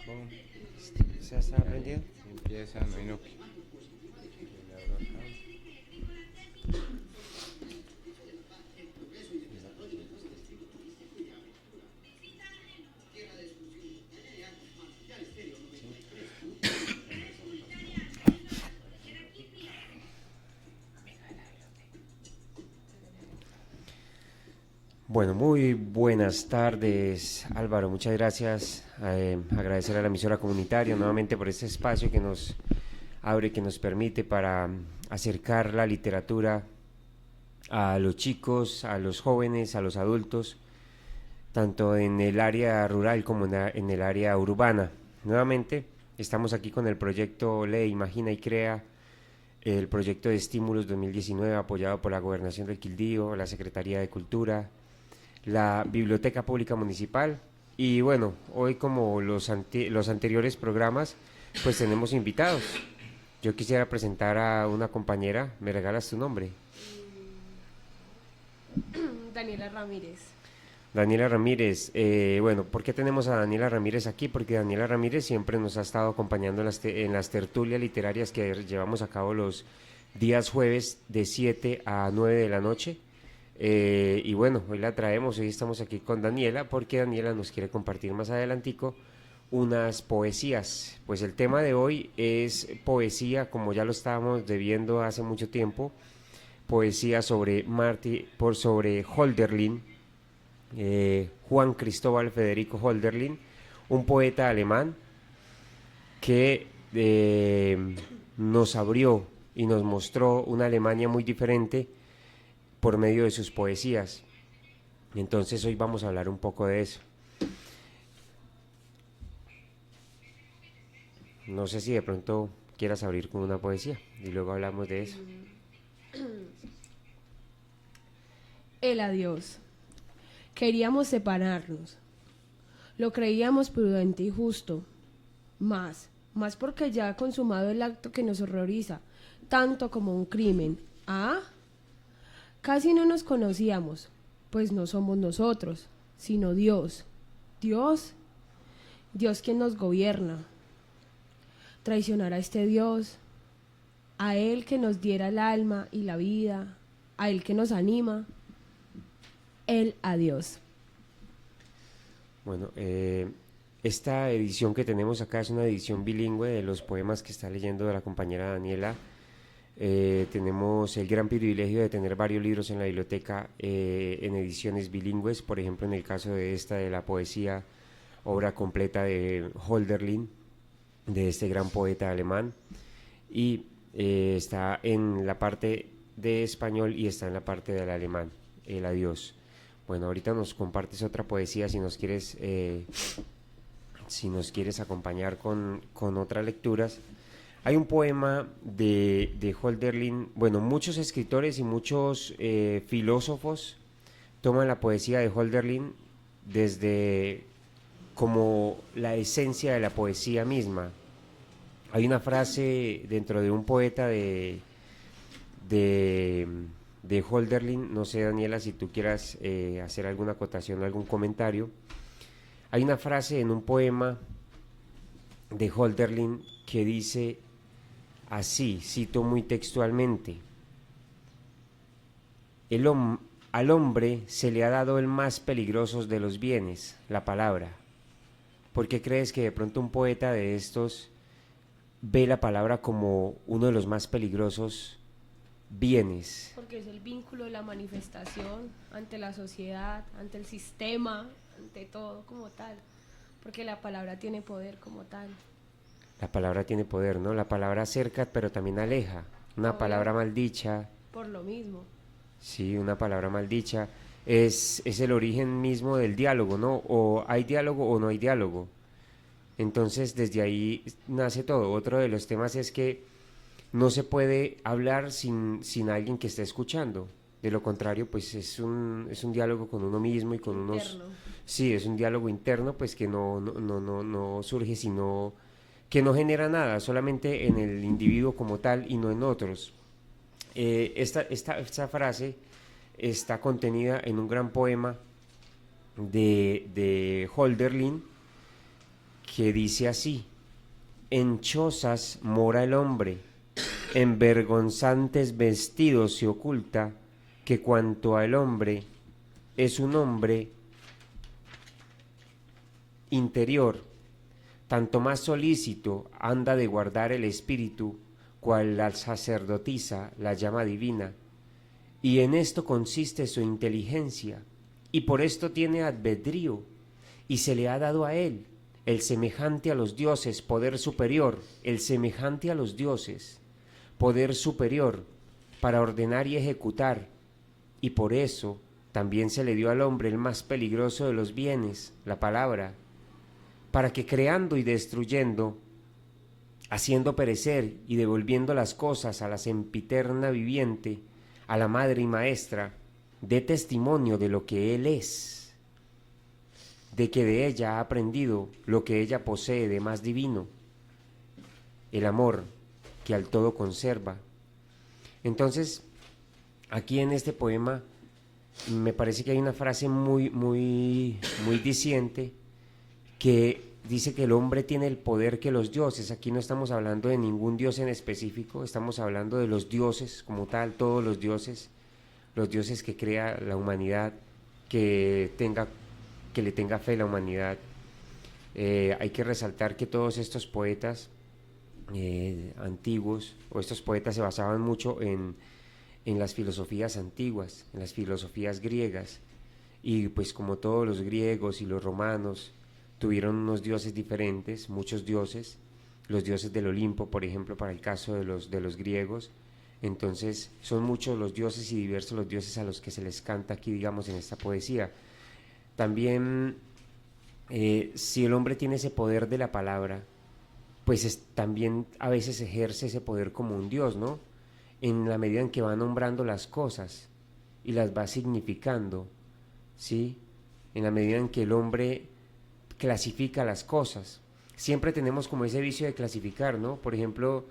5. ¿Se está aprendiendo? Empieza, no hay no. Le abro acá. Bueno, muy buenas tardes, Álvaro. Muchas gracias. Agradecer a la emisora comunitaria nuevamente por este espacio que nos abre, que nos permite para acercar la literatura a los chicos, a los jóvenes, a los adultos, tanto en el área rural como en el área urbana. Nuevamente, estamos aquí con el proyecto Lee, Imagina y Crea, el proyecto de estímulos 2019 apoyado por la Gobernación del Quindío, la Secretaría de Cultura, la Biblioteca Pública Municipal. Y bueno, hoy como los anteriores programas, pues tenemos invitados. Yo quisiera presentar a una compañera. ¿Me regalas tu nombre? Daniela Ramírez. Daniela Ramírez. Bueno, ¿por qué tenemos a Daniela Ramírez aquí? Porque Daniela Ramírez siempre nos ha estado acompañando en las tertulias literarias que llevamos a cabo los días jueves de 7 a 9 de la noche. Y bueno, hoy la traemos, hoy estamos aquí con Daniela porque Daniela nos quiere compartir más adelantico unas poesías. Pues el tema de hoy es poesía, como ya lo estábamos debiendo hace mucho tiempo, poesía sobre Hölderlin, Juan Cristóbal Federico Hölderlin, un poeta alemán que nos abrió y nos mostró una Alemania muy diferente por medio de sus poesías. Entonces hoy vamos a hablar un poco de eso. No sé si de pronto quieras abrir con una poesía y luego hablamos de eso. El adiós. Queríamos separarnos. Lo creíamos prudente y justo. Más porque ya ha consumado el acto que nos horroriza, tanto como un crimen. ¿Ah? Casi no nos conocíamos, pues no somos nosotros, sino Dios. ¿Dios? Dios quien nos gobierna. Traicionar a este Dios, a Él que nos diera el alma y la vida, a Él que nos anima, el adiós. Bueno, esta edición que tenemos acá es una edición bilingüe de los poemas que está leyendo de la compañera Daniela. Tenemos el gran privilegio de tener varios libros en la biblioteca en ediciones bilingües, por ejemplo en el caso de esta de la poesía, obra completa de Hölderlin, de este gran poeta alemán, y está en la parte de español y está en la parte del alemán, el adiós. Bueno, ahorita nos compartes otra poesía si nos quieres acompañar con otras lecturas. Hay un poema de Hölderlin. Bueno, muchos escritores y muchos filósofos toman la poesía de Hölderlin desde como la esencia de la poesía misma. Hay una frase dentro de un poeta de, de Hölderlin, no sé Daniela si tú quieras hacer alguna acotación o algún comentario. Hay una frase en un poema de Hölderlin que dice así, cito muy textualmente: al hombre se le ha dado el más peligroso de los bienes, la palabra. ¿Por qué crees que de pronto un poeta de estos ve la palabra como uno de los más peligrosos bienes? Porque es el vínculo de la manifestación ante la sociedad, ante el sistema, ante todo como tal. Porque la palabra tiene poder como tal. La palabra tiene poder, ¿no? La palabra acerca, pero también aleja. Una Obvio. palabra maldicha. Por lo mismo. Sí, una palabra maldicha. Es el origen mismo del diálogo, ¿no? O hay diálogo o no hay diálogo. Entonces, desde ahí nace todo. Otro de los temas es que no se puede hablar sin alguien que esté escuchando. De lo contrario, pues es un diálogo con uno mismo y con Interno. Sí, es un diálogo interno, pues que no surge sino que no genera nada, solamente en el individuo como tal y no en otros. Esta frase está contenida en un gran poema de Hölderlin que dice así: en chozas mora el hombre, en vergonzantes vestidos se oculta, que cuanto al hombre es un hombre interior, tanto más solícito anda de guardar el espíritu, cual la sacerdotisa la llama divina, y en esto consiste su inteligencia, y por esto tiene albedrío, y se le ha dado a él el semejante a los dioses, poder superior, el semejante a los dioses, poder superior, para ordenar y ejecutar, y por eso también se le dio al hombre el más peligroso de los bienes, la palabra, para que creando y destruyendo, haciendo perecer y devolviendo las cosas a la sempiterna viviente, a la madre y maestra, dé testimonio de lo que él es, de que de ella ha aprendido lo que ella posee de más divino, el amor que al todo conserva. Entonces, aquí en este poema me parece que hay una frase muy diciente, que dice que el hombre tiene el poder que los dioses. Aquí no estamos hablando de ningún dios en específico, estamos hablando de los dioses como tal, todos los dioses que crea la humanidad, que le tenga fe la humanidad. Hay que resaltar que todos estos poetas antiguos, o estos poetas se basaban mucho en las filosofías antiguas, en las filosofías griegas, y pues como todos los griegos y los romanos tuvieron unos dioses diferentes, muchos dioses, los dioses del Olimpo, por ejemplo, para el caso de los griegos. Entonces son muchos los dioses y diversos los dioses a los que se les canta aquí, digamos, en esta poesía. También, si el hombre tiene ese poder de la palabra, pues también a veces ejerce ese poder como un dios, ¿no? En la medida en que va nombrando las cosas y las va significando, ¿sí? En la medida en que el hombre clasifica las cosas. Siempre tenemos como ese vicio de clasificar, ¿no? Por ejemplo,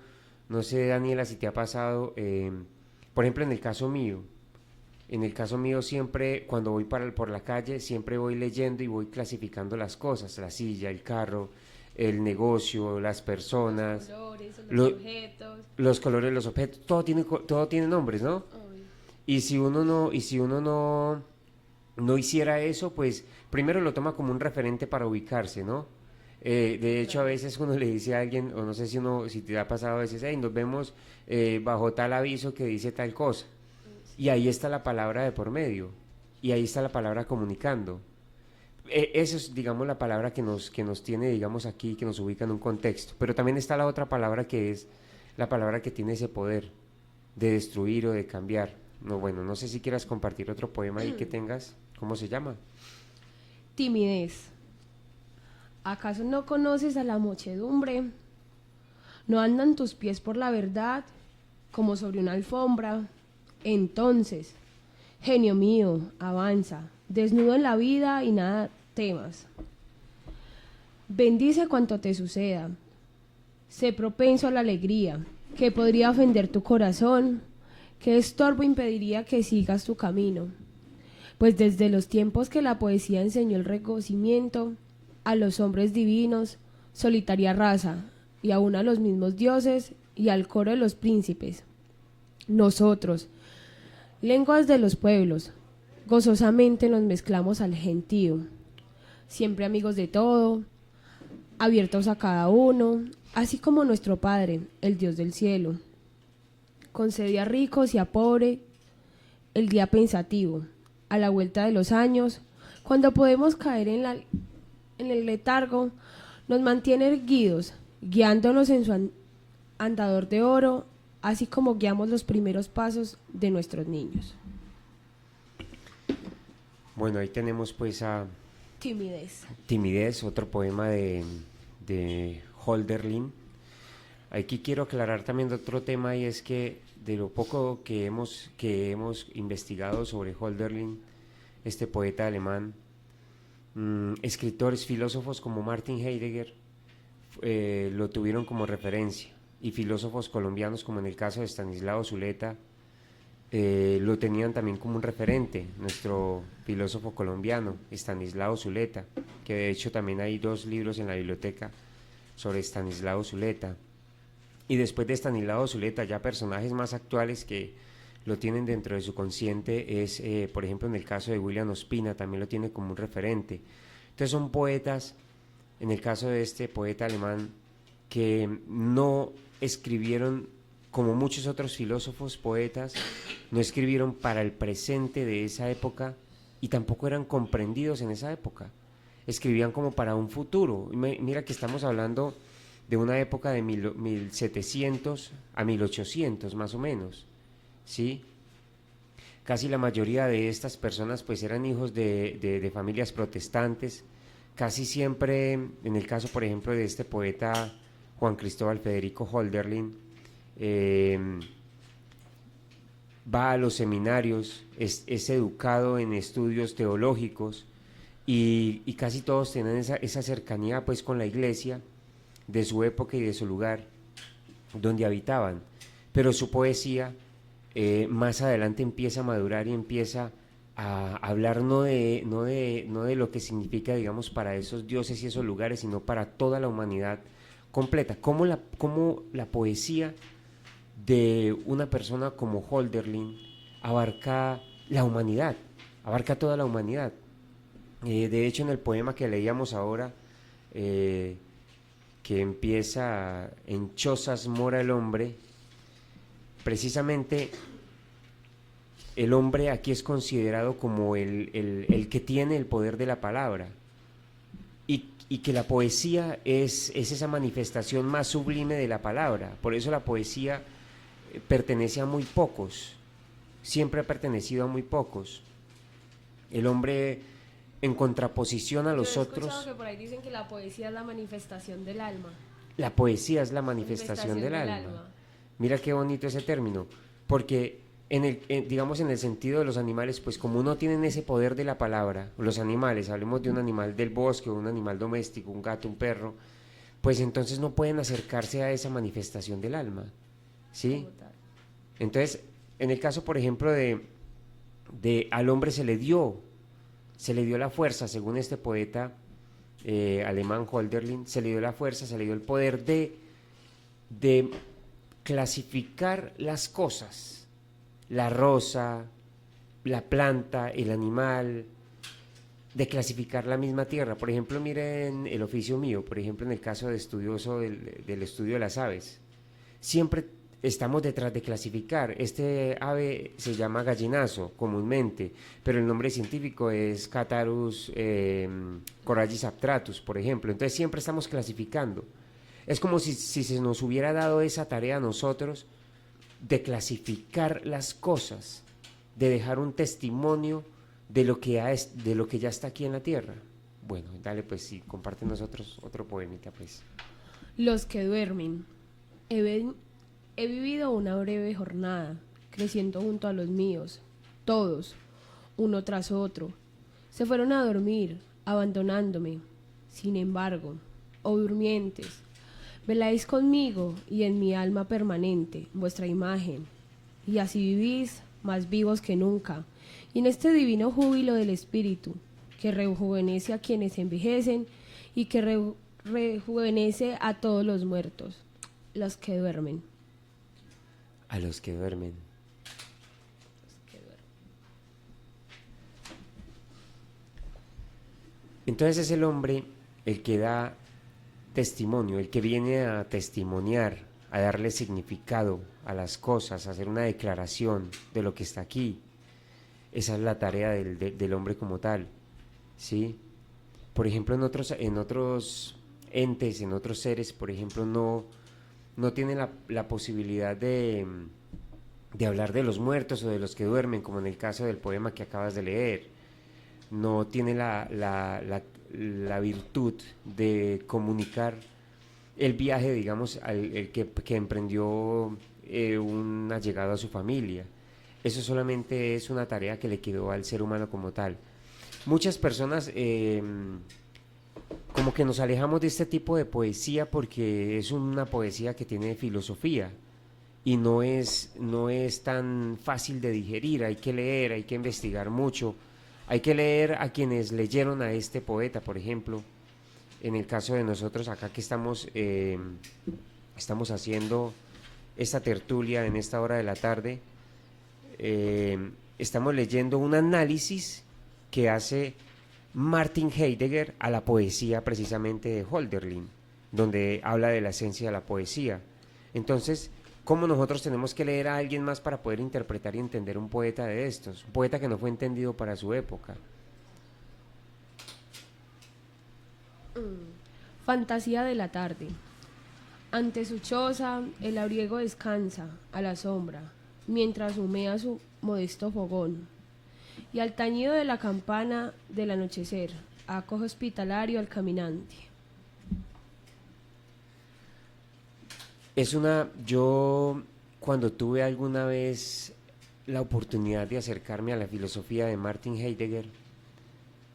no sé, Daniela, si te ha pasado, por ejemplo, en el caso mío siempre, cuando voy por la calle, siempre voy leyendo y voy clasificando las cosas, la silla, el carro, el negocio, las personas, los colores, los objetos, todo tiene nombres, ¿no? Obvio. Y si uno no hiciera eso, pues primero lo toma como un referente para ubicarse, ¿no? De hecho, a veces uno le dice a alguien, o no sé si te ha pasado a veces, hey, nos vemos bajo tal aviso que dice tal cosa. Y ahí está la palabra de por medio, y ahí está la palabra comunicando. Eso es, digamos, la palabra que nos tiene, digamos, aquí, que nos ubica en un contexto. Pero también está la otra palabra, que es la palabra que tiene ese poder de destruir o de cambiar. No, bueno, no sé si quieras compartir otro poema ahí que tengas. ¿Cómo se llama? Timidez. ¿Acaso no conoces a la muchedumbre? ¿No andan tus pies por la verdad como sobre una alfombra? Entonces, genio mío, avanza, desnudo en la vida y nada temas. Bendice cuanto te suceda. Sé propenso a la alegría, que podría ofender tu corazón, que estorbo impediría que sigas tu camino. Pues desde los tiempos que la poesía enseñó el reconocimiento a los hombres divinos, solitaria raza, y aún a los mismos dioses y al coro de los príncipes, nosotros, lenguas de los pueblos, gozosamente nos mezclamos al gentío, siempre amigos de todo, abiertos a cada uno, así como nuestro Padre, el Dios del cielo, concede a ricos y a pobres el día pensativo, a la vuelta de los años, cuando podemos caer en el letargo, nos mantiene erguidos, guiándonos en su andador de oro, así como guiamos los primeros pasos de nuestros niños. Bueno, ahí tenemos pues a Timidez, otro poema de Hölderlin. Aquí quiero aclarar también otro tema, y es que de lo poco que hemos investigado sobre Hölderlin, este poeta alemán, escritores, filósofos como Martin Heidegger lo tuvieron como referencia, y filósofos colombianos como en el caso de Stanislao Zuleta lo tenían también como un referente, nuestro filósofo colombiano Stanislao Zuleta. que de hecho también hay 2 libros en la biblioteca sobre Estanislao Zuleta. Y después de Estanislao Zuleta, ya personajes más actuales que lo tienen dentro de su consciente es, por ejemplo, en el caso de William Ospina, también lo tiene como un referente. Entonces son poetas, en el caso de este poeta alemán, que no escribieron, como muchos otros filósofos, poetas, no escribieron para el presente de esa época y tampoco eran comprendidos en esa época. Escribían como para un futuro. Mira que estamos hablando de una época de 1700 a 1800 más o menos, ¿sí? Casi la mayoría de estas personas pues eran hijos de familias protestantes, casi siempre, en el caso por ejemplo de este poeta Juan Cristóbal Federico Hölderlin, va a los seminarios, es educado en estudios teológicos y casi todos tienen esa cercanía pues con la iglesia de su época y de su lugar donde habitaban, pero su poesía más adelante empieza a madurar y empieza a hablar no de lo que significa, digamos, para esos dioses y esos lugares, sino para toda la humanidad completa. Cómo la poesía de una persona como Hölderlin abarca la humanidad, abarca toda la humanidad. De hecho, en el poema que leíamos ahora, que empieza en chozas mora el hombre, precisamente el hombre aquí es considerado como el que tiene el poder de la palabra y que la poesía es esa manifestación más sublime de la palabra. Por eso la poesía pertenece a muy pocos, siempre ha pertenecido a muy pocos. El hombre, en contraposición a los otros... Yo he escuchado que por ahí dicen que la poesía es la manifestación del alma. La poesía es la manifestación del alma. Mira qué bonito ese término, porque digamos en el sentido de los animales, pues como no tienen ese poder de la palabra, los animales, hablemos de un animal del bosque, un animal doméstico, un gato, un perro, pues entonces no pueden acercarse a esa manifestación del alma, ¿sí? Entonces, en el caso, por ejemplo, de al hombre se le dio la fuerza, según este poeta alemán Hölderlin, se le dio la fuerza, se le dio el poder de clasificar las cosas, la rosa, la planta, el animal, de clasificar la misma tierra. Por ejemplo, miren el oficio mío, por ejemplo, en el caso de estudioso del estudio de las aves, siempre estamos detrás de clasificar. Este ave se llama gallinazo comúnmente, pero el nombre científico es Catharus corallis aptratus, por ejemplo. Entonces siempre estamos clasificando. Es como si se nos hubiera dado esa tarea a nosotros de clasificar las cosas, de dejar un testimonio de lo que ya está aquí en la tierra. Bueno, dale pues, sí, comparte nosotros otro poemita pues. Los que duermen. He vivido una breve jornada, creciendo junto a los míos. Todos, uno tras otro, se fueron a dormir, abandonándome. Sin embargo, oh durmientes, veláis conmigo y en mi alma permanente vuestra imagen, y así vivís más vivos que nunca, y en este divino júbilo del espíritu, que rejuvenece a quienes envejecen y que rejuvenece a todos los muertos, los que duermen. A los que duermen. Entonces es el hombre el que da testimonio, el que viene a testimoniar, a darle significado a las cosas, a hacer una declaración de lo que está aquí. Esa es la tarea del hombre como tal, ¿sí? Por ejemplo, en otros entes, en otros seres, por ejemplo, no tienen la posibilidad de hablar de los muertos o de los que duermen, como en el caso del poema que acabas de leer. No tiene la virtud de comunicar el viaje, digamos, el que emprendió un allegado a su familia. Eso solamente es una tarea que le quedó al ser humano como tal. Muchas personas como que nos alejamos de este tipo de poesía porque es una poesía que tiene filosofía y no es tan fácil de digerir, hay que leer, hay que investigar mucho, Hay que leer a quienes leyeron a este poeta, por ejemplo. En el caso de nosotros acá que estamos haciendo esta tertulia en esta hora de la tarde, estamos leyendo un análisis que hace Martin Heidegger a la poesía precisamente de Hölderlin, donde habla de la esencia de la poesía. Entonces, ¿cómo nosotros tenemos que leer a alguien más para poder interpretar y entender un poeta de estos? Un poeta que no fue entendido para su época. Fantasía de la tarde. Ante su choza, el labriego descansa a la sombra, mientras humea su modesto fogón. Y al tañido de la campana del anochecer, acoge hospitalario al caminante. Yo cuando tuve alguna vez la oportunidad de acercarme a la filosofía de Martin Heidegger,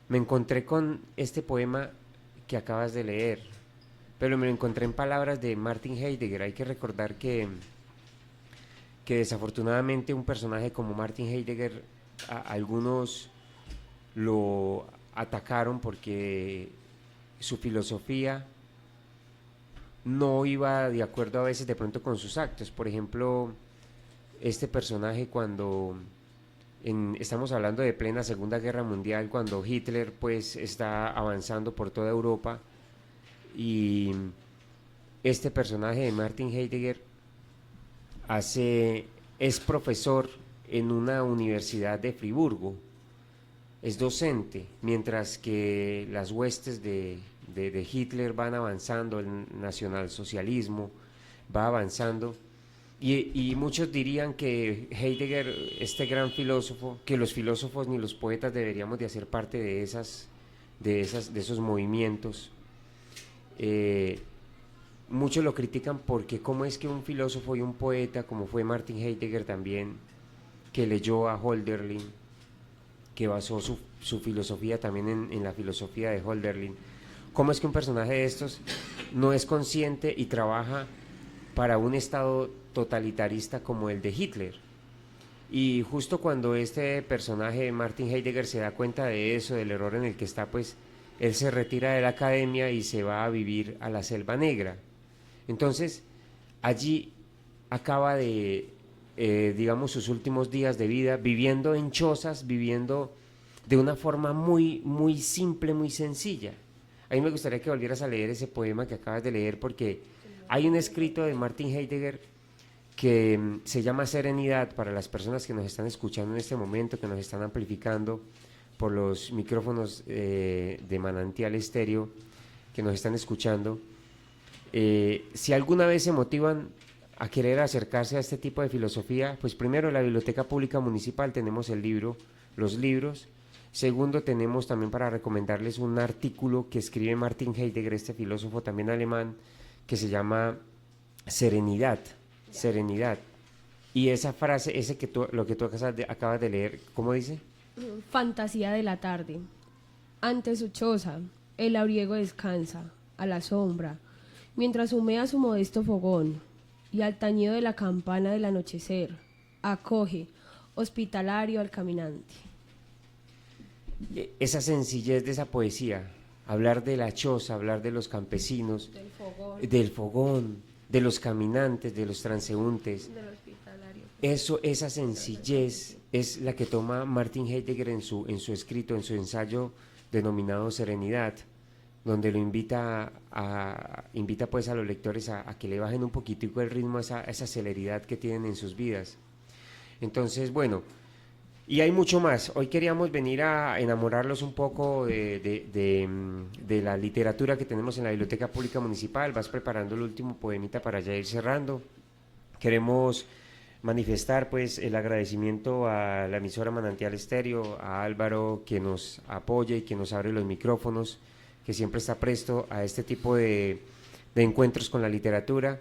me encontré con este poema que acabas de leer, pero me lo encontré en palabras de Martin Heidegger. Hay que recordar que desafortunadamente un personaje como Martin Heidegger, algunos lo atacaron porque su filosofía no iba de acuerdo a veces de pronto con sus actos. Por ejemplo, este personaje estamos hablando de plena Segunda Guerra Mundial, cuando Hitler pues está avanzando por toda Europa, y este personaje de Martin Heidegger es profesor en una universidad de Friburgo, es docente, mientras que las huestes de Hitler van avanzando, el nacionalsocialismo va avanzando, y muchos dirían que Heidegger, este gran filósofo, que los filósofos ni los poetas deberíamos de hacer parte de esos movimientos. Muchos lo critican porque cómo es que un filósofo y un poeta, como fue Martin Heidegger también, que leyó a Hölderlin, que basó su filosofía también en la filosofía de Hölderlin, cómo es que un personaje de estos no es consciente y trabaja para un estado totalitarista como el de Hitler. Y justo cuando este personaje, Martin Heidegger, se da cuenta de eso, del error en el que está, pues él se retira de la academia y se va a vivir a la Selva Negra. Entonces, allí acaba digamos, sus últimos días de vida viviendo en chozas, viviendo de una forma muy, muy simple, muy sencilla. A mí me gustaría que volvieras a leer ese poema que acabas de leer, porque hay un escrito de Martin Heidegger que se llama Serenidad, para las personas que nos están escuchando en este momento, que nos están amplificando por los micrófonos de Manantial Estéreo, que nos están escuchando. Si alguna vez se motivan a querer acercarse a este tipo de filosofía, pues primero en la Biblioteca Pública Municipal tenemos los libros. Segundo, tenemos también para recomendarles un artículo que escribe Martin Heidegger, este filósofo también alemán, que se llama Serenidad. Y esa frase, lo que tú acabas de leer, ¿cómo dice? Fantasía de la tarde. Ante su choza, el labriego descansa a la sombra, mientras humea su modesto fogón, y al tañido de la campana del anochecer, acoge hospitalario al caminante. Esa sencillez de esa poesía, hablar de la choza, hablar de los campesinos, del fogón, de los caminantes, de los transeúntes, Del hospitalario. esa sencillez es la que toma Martin Heidegger en su escrito, en su ensayo denominado Serenidad, donde lo invita pues a los lectores a que le bajen un poquitico el ritmo, esa celeridad que tienen en sus vidas. Entonces, bueno, y hay mucho más. Hoy queríamos venir a enamorarlos un poco de la literatura que tenemos en la Biblioteca Pública Municipal. Vas preparando el último poemita para ya ir cerrando. Queremos manifestar pues el agradecimiento a la emisora Manantial Estéreo, a Álvaro, que nos apoya y que nos abre los micrófonos, que siempre está presto a este tipo de encuentros con la literatura.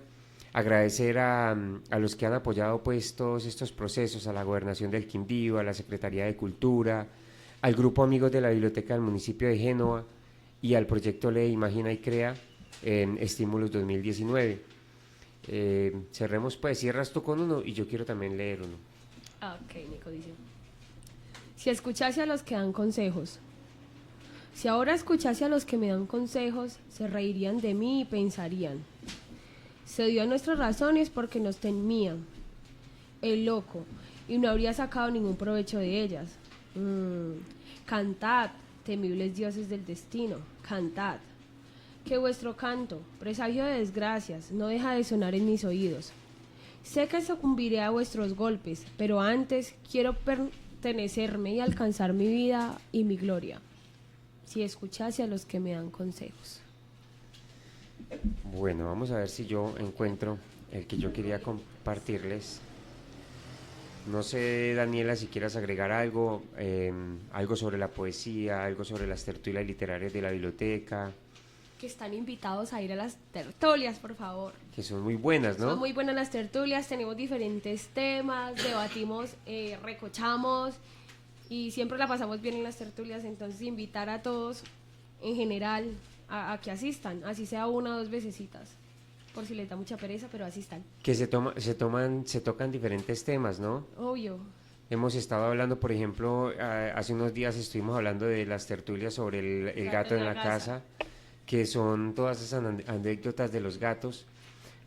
Agradecer a los que han apoyado pues todos estos procesos, a la Gobernación del Quindío, a la Secretaría de Cultura, al Grupo Amigos de la Biblioteca del Municipio de Génova y al proyecto Ley Imagina y Crea en Estímulos 2019. Cerremos pues, cierras tú con uno y yo quiero también leer uno. Ok, Nico dice. Si escuchase a los que dan consejos. Si ahora escuchase a los que me dan consejos, se reirían de mí y pensarían. Se dio a nuestras razones porque nos temían. El loco, y no habría sacado ningún provecho de ellas. Cantad, temibles dioses del destino, cantad. Que vuestro canto, presagio de desgracias, no deja de sonar en mis oídos. Sé que sucumbiré a vuestros golpes, pero antes quiero pertenecerme y alcanzar mi vida y mi gloria. Si escuchase a los que me dan consejos. Bueno, vamos a ver si yo encuentro el que yo quería compartirles. No sé, Daniela, si quieras agregar algo, algo sobre la poesía, algo sobre las tertulias literarias de la biblioteca. Que están invitados a ir a las tertulias, por favor. Que son muy buenas, ¿no? Son muy buenas las tertulias, tenemos diferentes temas, debatimos, recochamos y siempre la pasamos bien en las tertulias, entonces invitar a todos en general a que asistan, así sea una o dos vecesitas, por si les da mucha pereza, pero asistan. Que se tocan diferentes temas, ¿no? Obvio. Hemos estado hablando, por ejemplo, hace unos días estuvimos hablando de las tertulias sobre el gato en la casa, que son todas esas anécdotas de los gatos,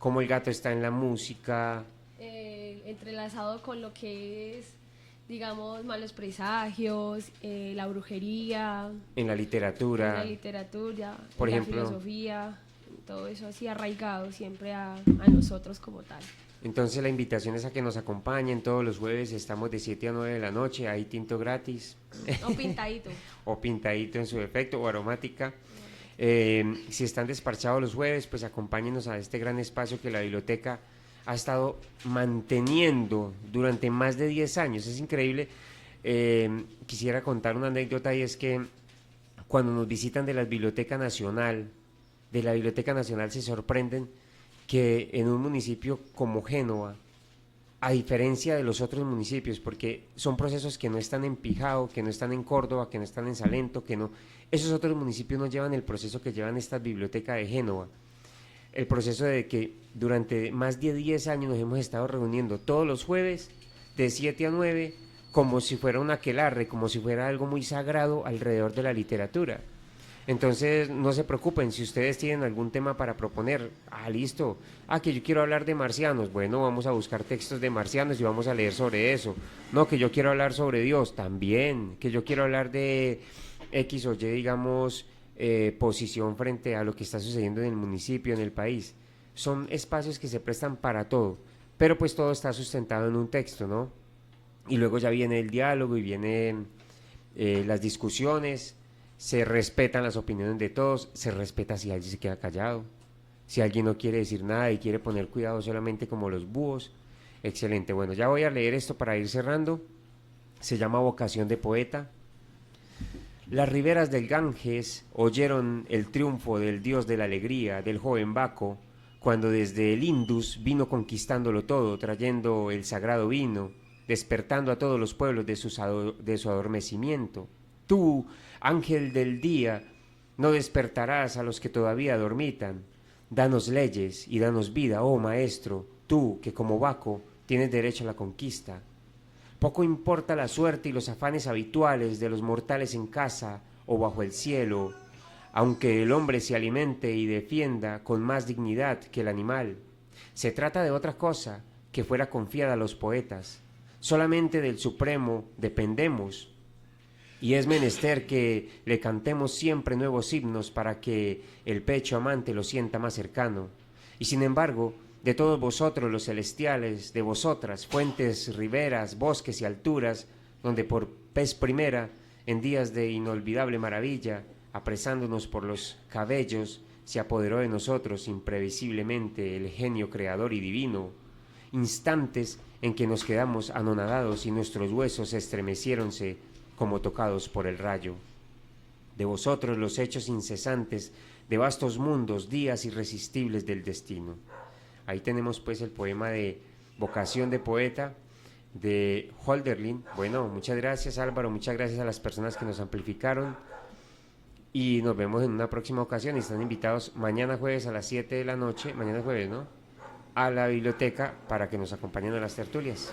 cómo el gato está en la música. Entrelazado con lo que es, digamos, malos presagios, la brujería. En la literatura. En la literatura, por en ejemplo, la filosofía, todo eso así arraigado siempre a nosotros como tal. Entonces la invitación es a que nos acompañen todos los jueves, estamos de 7 a 9 de la noche, hay tinto gratis. O pintadito. O pintadito en su defecto, o aromática. Si están despachados los jueves, pues acompáñenos a este gran espacio que la biblioteca ha estado manteniendo durante más de 10 años. Es increíble. Quisiera contar una anécdota, y es que cuando nos visitan de la Biblioteca Nacional, se sorprenden que en un municipio como Génova, a diferencia de los otros municipios, porque son procesos que no están en Pijao, que no están en Córdoba, que no están en Salento, que no, esos otros municipios no llevan el proceso que llevan esta biblioteca de Génova. El proceso de que durante más de 10 años nos hemos estado reuniendo todos los jueves de 7 a 9 como si fuera un aquelarre, como si fuera algo muy sagrado alrededor de la literatura. Entonces, no se preocupen, si ustedes tienen algún tema para proponer, listo, que yo quiero hablar de marcianos, bueno, vamos a buscar textos de marcianos y vamos a leer sobre eso. No, que yo quiero hablar sobre Dios, también, que yo quiero hablar de X o Y, digamos, posición frente a lo que está sucediendo en el municipio, en el país. Son espacios que se prestan para todo, pero pues todo está sustentado en un texto, ¿no? Y luego ya viene el diálogo y vienen las discusiones. Se respetan las opiniones de todos, se respeta si alguien se queda callado, si alguien no quiere decir nada y quiere poner cuidado solamente como los búhos. Excelente, bueno, ya voy a leer esto para ir cerrando. Se llama Vocación de Poeta. Las riberas del Ganges oyeron el triunfo del dios de la alegría, del joven Baco, cuando desde el Indus vino conquistándolo todo, trayendo el sagrado vino, despertando a todos los pueblos de su adormecimiento. Tú, ángel del día, no despertarás a los que todavía dormitan. Danos leyes y danos vida, oh maestro, tú que como Baco tienes derecho a la conquista. Poco importa la suerte y los afanes habituales de los mortales en casa o bajo el cielo, aunque el hombre se alimente y defienda con más dignidad que el animal. Se trata de otra cosa que fuera confiada a los poetas. Solamente del Supremo dependemos, y es menester que le cantemos siempre nuevos himnos para que el pecho amante lo sienta más cercano. Y sin embargo, de todos vosotros los celestiales, de vosotras, fuentes, riberas, bosques y alturas, donde por vez primera, en días de inolvidable maravilla, apresándonos por los cabellos, se apoderó de nosotros imprevisiblemente el genio creador y divino, instantes en que nos quedamos anonadados y nuestros huesos estremeciéronse como tocados por el rayo. De vosotros los hechos incesantes de vastos mundos, días irresistibles del destino. Ahí tenemos pues el poema de Vocación de Poeta de Hölderlin. Bueno, muchas gracias Álvaro, muchas gracias a las personas que nos amplificaron y nos vemos en una próxima ocasión. Y están invitados mañana jueves a las 7 de la noche, mañana jueves, ¿no?, a la biblioteca para que nos acompañen a las tertulias.